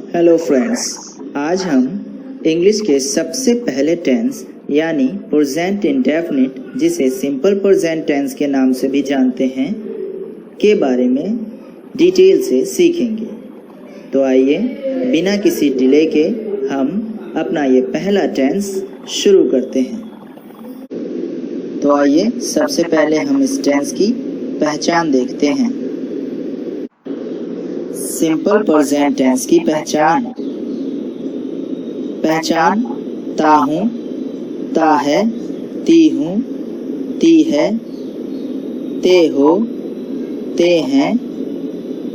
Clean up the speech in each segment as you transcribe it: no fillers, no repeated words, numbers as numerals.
Hello friends, आज हम English के सबसे पहले टेंस यानी प्रेजेंट इंडेफिनिट, जिसे सिंपल प्रेजेंट टेंस के नाम से भी जानते हैं, के बारे में डिटेल से सीखेंगे। तो आइए बिना किसी डिले के हम अपना ये पहला टेंस शुरू करते हैं। तो आइए सबसे पहले हम इस टेंस की पहचान देखते हैं। सिंपल प्रेजेंट टेंस की पहचान ता हूँ, ता है, ती हूँ, ती है, ते हो, ते हैं,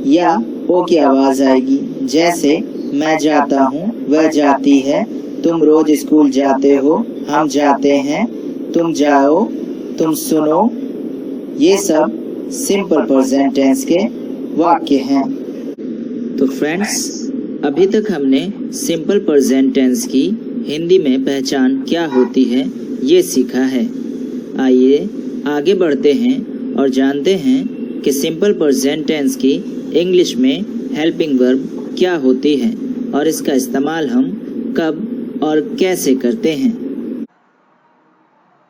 या ओ की आवाज आएगी। जैसे मैं जाता हूँ, वह जाती है, तुम रोज स्कूल जाते हो, हम जाते हैं, तुम जाओ, तुम सुनो। ये सब सिंपल प्रेजेंट टेंस के वाक्य हैं। तो फ्रेंड्स, अभी तक हमने सिंपल प्रेजेंट टेंस की हिंदी में पहचान क्या होती है ये सीखा है। आइए आगे बढ़ते हैं और जानते हैं कि सिंपल प्रेजेंट टेंस की इंग्लिश में हेल्पिंग वर्ब क्या होती है और इसका इस्तेमाल हम कब और कैसे करते हैं।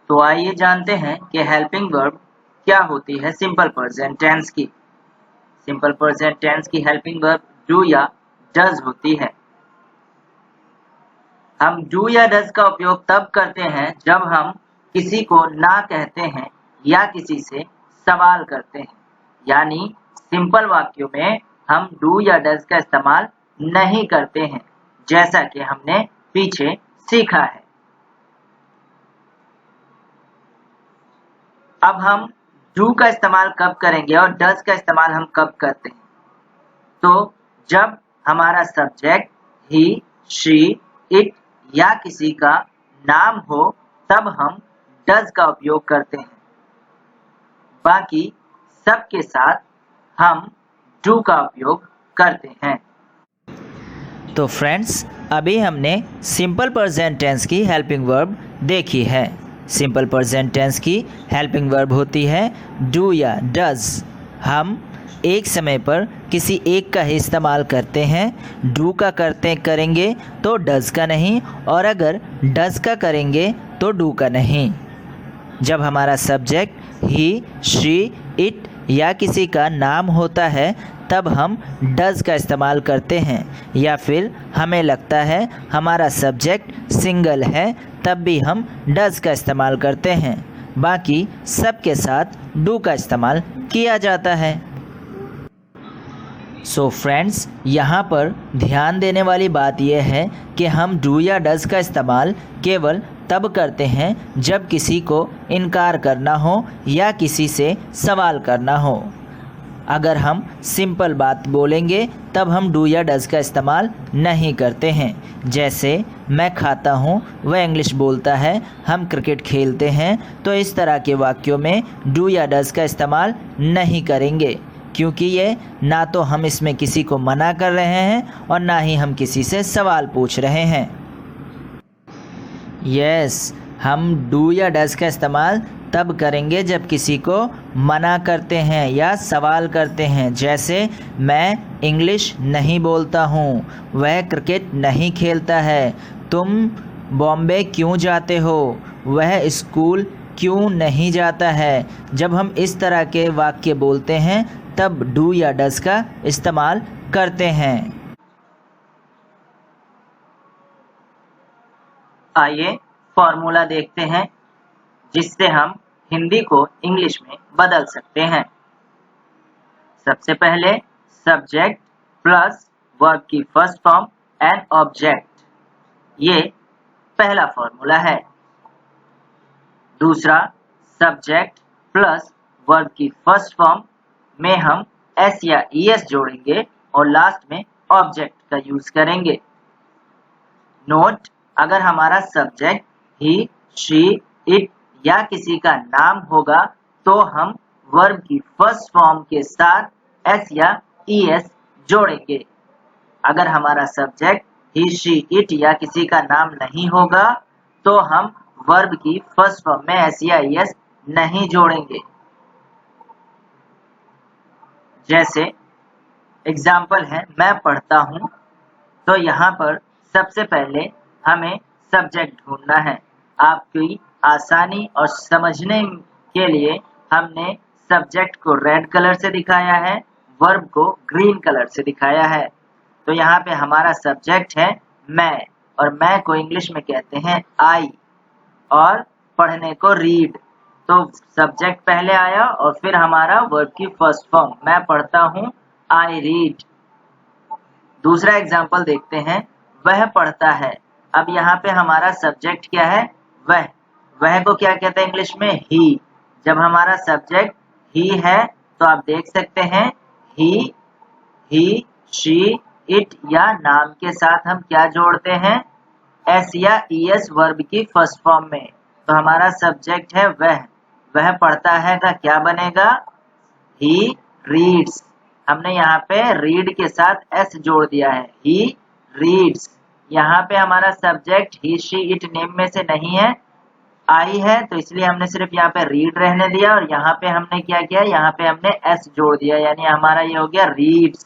तो आइए जानते हैं कि हेल्पिंग वर्ब क्या होती है सिंपल प्रेजेंट टेंस की। सिंपल प्रेजेंट टेंस की हेल्पिंग वर्ब डू या डज होती है। हम डू या डज का उपयोग तब करते हैं जब हम किसी को ना कहते हैं या किसी से सवाल करते हैं, यानी सिंपल वाक्यों में हम डू या डज का इस्तेमाल नहीं करते हैं, जैसा कि हमने पीछे सीखा है। अब हम डू का इस्तेमाल कब करेंगे और डज का इस्तेमाल हम कब करते हैं। तो जब हमारा सब्जेक्ट ही, शी, इट या किसी का नाम हो तब हम डज का उपयोग करते हैं। बाकी सबके साथ हम डू का उपयोग करते हैं। तो फ्रेंड्स, अभी हमने सिंपल प्रेजेंट टेंस की हेल्पिंग वर्ब देखी है। सिंपल प्रेजेंट टेंस की हेल्पिंग वर्ब होती है डू या डज। हम एक समय पर किसी एक का ही इस्तेमाल करते हैं। डू का करेंगे तो डज का नहीं, और अगर डज का करेंगे तो डू का नहीं। जब हमारा सब्जेक्ट ही, शी, इट या किसी का नाम होता है तब हम डज का इस्तेमाल करते हैं, या फिर हमें लगता है हमारा सब्जेक्ट सिंगल है तब भी हम डज का इस्तेमाल करते हैं। बाकी सबके साथ डू का इस्तेमाल किया जाता है। सो फ्रेंड्स, यहाँ पर ध्यान देने वाली बात यह है कि हम डू या डज का इस्तेमाल केवल तब करते हैं जब किसी को इनकार करना हो या किसी से सवाल करना हो। अगर हम सिंपल बात बोलेंगे तब हम डू या डज का इस्तेमाल नहीं करते हैं। जैसे मैं खाता हूँ, वह इंग्लिश बोलता है, हम क्रिकेट खेलते हैं, तो इस तरह के वाक्यों में डू या डज का इस्तेमाल नहीं करेंगे, क्योंकि ये ना तो हम इसमें किसी को मना कर रहे हैं और ना ही हम किसी से सवाल पूछ रहे हैं। यस, हम डू या डज का इस्तेमाल तब करेंगे जब किसी को मना करते हैं या सवाल करते हैं। जैसे मैं इंग्लिश नहीं बोलता हूँ, वह क्रिकेट नहीं खेलता है, तुम बॉम्बे क्यों जाते हो, वह स्कूल क्यों नहीं जाता है। जब हम इस तरह के वाक्य बोलते हैं तब डू या डज का इस्तेमाल करते हैं। आइए फॉर्मूला देखते हैं जिससे हम हिंदी को इंग्लिश में बदल सकते हैं। सबसे पहले सब्जेक्ट प्लस वर्ब की फर्स्ट फॉर्म एंड ऑब्जेक्ट, ये पहला फॉर्मूला है। दूसरा, सब्जेक्ट प्लस वर्ब की फर्स्ट फॉर्म में हम एस या ईएस जोड़ेंगे और लास्ट में ऑब्जेक्ट का यूज करेंगे। नोट, अगर हमारा सब्जेक्ट ही, शी, इट या किसी का नाम होगा तो हम वर्ब की फर्स्ट फॉर्म के साथ एस या ईएस जोड़ेंगे। अगर हमारा सब्जेक्ट ही, शी, इट या किसी का नाम नहीं होगा तो हम वर्ब की फर्स्ट फॉर्म में एस या ईएस नहीं जोड़ेंगे। जैसे एग्जाम्पल है, मैं पढ़ता हूँ, तो यहाँ पर सबसे पहले हमें सब्जेक्ट ढूंढना है। आपकी आसानी और समझने के लिए हमने सब्जेक्ट को रेड कलर से दिखाया है, वर्ब को ग्रीन कलर से दिखाया है। तो यहाँ पे हमारा सब्जेक्ट है मैं, और मैं को इंग्लिश में कहते हैं आई, और पढ़ने को रीड। तो सब्जेक्ट पहले आया और फिर हमारा वर्ब की फर्स्ट फॉर्म, मैं पढ़ता हूँ, आई रीड। दूसरा एग्जाम्पल देखते हैं, वह पढ़ता है। अब यहाँ पे हमारा सब्जेक्ट क्या है? वह को क्या कहते हैं इंग्लिश में? ही। जब हमारा सब्जेक्ट ही है तो आप देख सकते हैं ही, शी, इट या नाम के साथ हम क्या जोड़ते हैं? एस या ईएस वर्ब की फर्स्ट फॉर्म में। तो हमारा सब्जेक्ट है वह पढ़ता है का क्या बनेगा? He reads. हमने यहाँ पे रीड के साथ एस जोड़ दिया है, ही रीड्स। यहाँ पे हमारा subject he, she, it name में से नहीं है, आई है, तो इसलिए हमने सिर्फ यहाँ पे रीड रहने दिया, और यहाँ पे हमने क्या किया? यहाँ पे हमने एस जोड़ दिया, यानी हमारा ये हो गया रीड्स।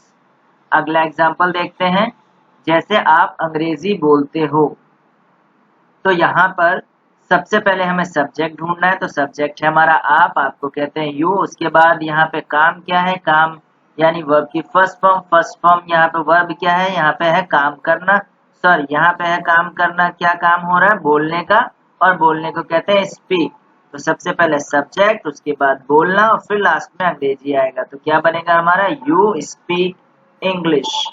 अगला एग्जाम्पल देखते हैं, जैसे आप अंग्रेजी बोलते हो। तो यहाँ पर सबसे पहले हमें सब्जेक्ट ढूंढना है। तो सब्जेक्ट है हमारा आपको कहते हैं यू। उसके बाद यहाँ पे काम क्या है? काम यानी वर्ब की फर्स्ट फॉर्म यहाँ पे वर्ब क्या है? यहाँ पे है काम करना, यहाँ पे है काम करना। क्या काम हो रहा है? बोलने का, और बोलने को कहते हैं स्पीक। तो सबसे पहले सब्जेक्ट, उसके बाद बोलना, और फिर लास्ट में अंग्रेजी आएगा। तो क्या बनेगा हमारा? You speak English.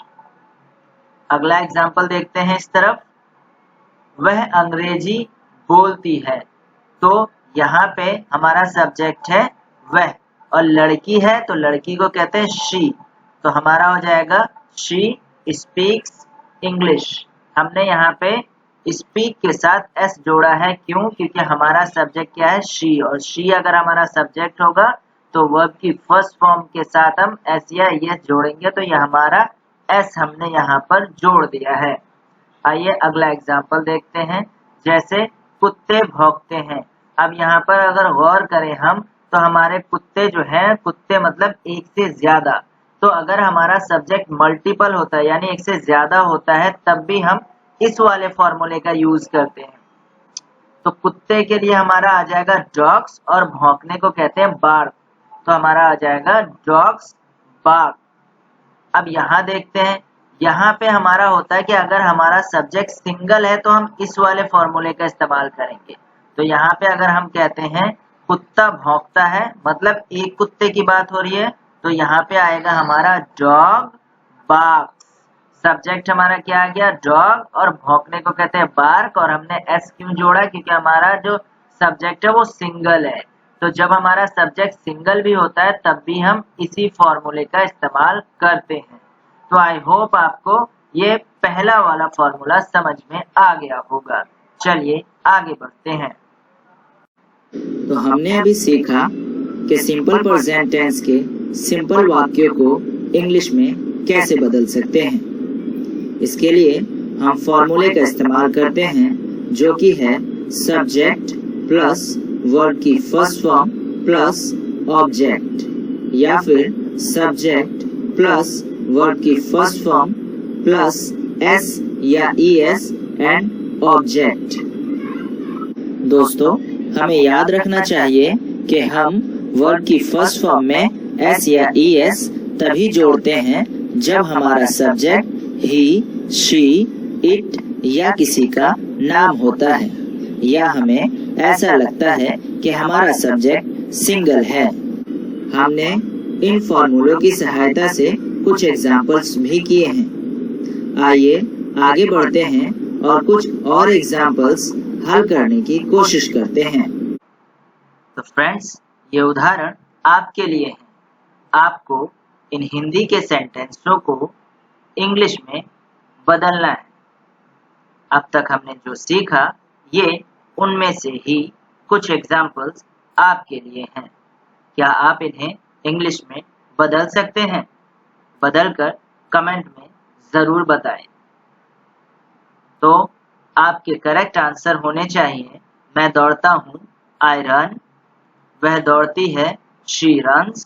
अगला एग्जाम्पल देखते हैं इस तरफ, वह अंग्रेजी बोलती है। तो यहाँ पे हमारा सब्जेक्ट है वह, और लड़की है तो लड़की को कहते हैं शी। तो हमारा हो जाएगा शी स्पीक्स इंग्लिश। हमने यहाँ पे स्पीक के साथ एस जोड़ा है, क्यों? क्योंकि हमारा सब्जेक्ट क्या है? शी, और शी अगर हमारा सब्जेक्ट होगा तो वर्ब की फर्स्ट फॉर्म के साथ हम एस या एस जोड़ेंगे। तो यह हमारा एस हमने यहाँ पर जोड़ दिया है। आइए अगला एग्जाम्पल देखते हैं, जैसे कुत्ते भौंकते हैं। अब यहाँ पर अगर गौर करें हम, तो हमारे कुत्ते जो हैं, कुत्ते मतलब एक से ज्यादा। तो अगर हमारा सब्जेक्ट मल्टीपल होता है, यानी एक से ज्यादा होता है, तब भी हम इस वाले फॉर्मूले का यूज करते हैं। तो कुत्ते के लिए हमारा आ जाएगा डॉग्स, और भौंकने को कहते हैं बार्क। तो हमारा आ जाएगा डॉग्स बार्क। अब यहाँ देखते हैं, यहाँ पे हमारा होता है कि अगर हमारा सब्जेक्ट सिंगल है तो हम इस वाले फॉर्मूले का इस्तेमाल करेंगे। तो यहाँ पे अगर हम कहते हैं कुत्ता भौंकता है, मतलब एक कुत्ते की बात हो रही है, तो यहाँ पे आएगा हमारा डॉग बार्क्स। सब्जेक्ट हमारा क्या आ गया? डॉग, और भौंकने को कहते हैं बार्क, और हमने एस क्यों जोड़ा? क्योंकि हमारा जो सब्जेक्ट है वो सिंगल है। तो जब हमारा सब्जेक्ट सिंगल भी होता है तब भी हम इसी फॉर्मूले का इस्तेमाल करते हैं। तो आई होप आपको ये पहला वाला फॉर्मूला समझ में आ गया होगा। चलिए आगे बढ़ते हैं। तो हमने अभी सीखा कि सिंपल प्रेजेंट टेंस के सिंपल वाक्यों को इंग्लिश में कैसे बदल सकते हैं। इसके लिए हम फॉर्मूले का इस्तेमाल करते हैं, जो कि है सब्जेक्ट प्लस वर्ब की फर्स्ट फॉर्म प्लस ऑब्जेक्ट, या फिर सब्जेक्ट प्लस वर्ब की फर्स्ट फॉर्म प्लस एस या ईएस एंड ऑब्जेक्ट। दोस्तों, हमें याद रखना चाहिए कि हम वर्ब की फर्स्ट फॉर्म में एस या ईएस तभी जोड़ते हैं जब हमारा सब्जेक्ट ही, शी, इट या किसी का नाम होता है, या हमें ऐसा लगता है कि हमारा सब्जेक्ट सिंगल है। हमने इन फॉर्मूलों की सहायता से कुछ एग्जाम्पल्स भी किए हैं। आइए आगे बढ़ते हैं और कुछ और एग्जाम्पल्स हल करने की कोशिश करते हैं। तो फ्रेंड्स, ये उदाहरण आपके लिए है। आपको इन हिंदी के सेंटेंसों को इंग्लिश में बदलना है। अब तक हमने जो सीखा, ये उनमें से ही कुछ एग्जाम्पल्स आपके लिए हैं। क्या आप इन्हें इंग्लिश में बदल सकते हैं? बदलकर कमेंट में ज़रूर बताएं। तो आपके करेक्ट आंसर होने चाहिए, मैं दौड़ता हूँ, आई रन, वह दौड़ती है, शी रन्स,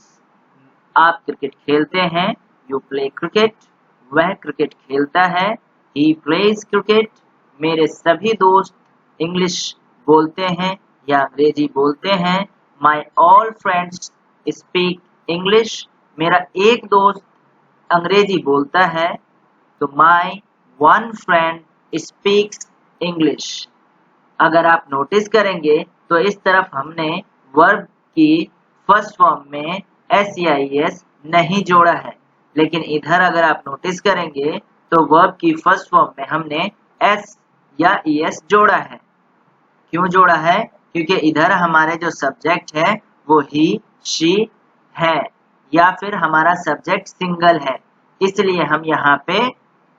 आप क्रिकेट खेलते हैं, यू प्ले क्रिकेट, वह क्रिकेट खेलता है, ही प्लेज क्रिकेट। मेरे सभी दोस्त इंग्लिश बोलते हैं या अंग्रेजी बोलते हैं। My all friends speak English. मेरा एक दोस्त अंग्रेजी बोलता है। तो my one friend speaks English. अगर आप नोटिस करेंगे तो इस तरफ हमने वर्ब की फर्स्ट फॉर्म में एस या ईएस नहीं जोड़ा है, लेकिन इधर अगर आप नोटिस करेंगे तो वर्ब की फर्स्ट फॉर्म में हमने एस या ईएस जोड़ा है। क्यों जोड़ा है? क्योंकि इधर हमारे जो सब्जेक्ट है वो ही, शी है, या फिर हमारा सब्जेक्ट सिंगल है, इसलिए हम यहाँ पे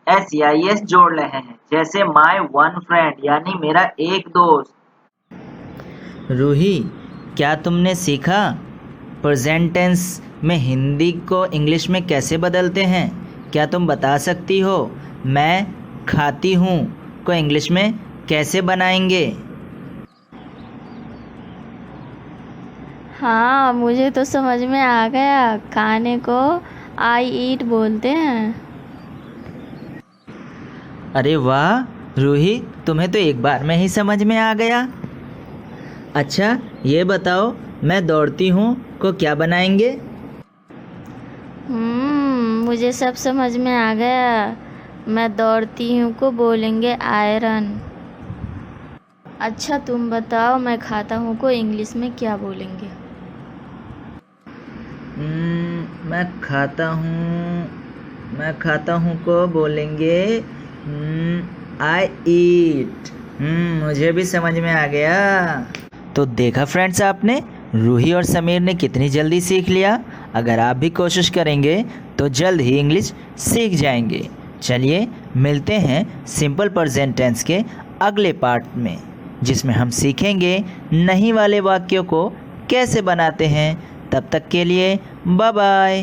एस या ईएस जोड़ रहे हैं। जैसे माई वन फ्रेंड यानी मेरा एक दोस्त। रूही, क्या तुमने सीखा प्रेजेंट टेंस में हिंदी को इंग्लिश में कैसे बदलते हैं? क्या तुम बता सकती हो मैं खाती हूँ को इंग्लिश में कैसे बनाएंगे? हाँ, मुझे तो समझ में आ गया। खाने को आई ईट बोलते हैं। अरे वाह रूही, तुम्हें तो एक बार में ही समझ में आ गया। अच्छा ये बताओ, मैं दौड़ती हूँ को क्या बनाएंगे? मुझे सब समझ में आ गया। मैं दौड़ती हूँ को बोलेंगे आयरन। अच्छा तुम बताओ, मैं खाता हूँ को इंग्लिश में क्या बोलेंगे? मैं खाता हूँ को बोलेंगे आई ईट। मुझे भी समझ में आ गया। तो देखा फ्रेंड्स, आपने रूही और समीर ने कितनी जल्दी सीख लिया। अगर आप भी कोशिश करेंगे तो जल्द ही इंग्लिश सीख जाएंगे। चलिए मिलते हैं सिंपल प्रेजेंट टेंस के अगले पार्ट में, जिसमें हम सीखेंगे नहीं वाले वाक्यों को कैसे बनाते हैं। तब तक के लिए बाय बाय।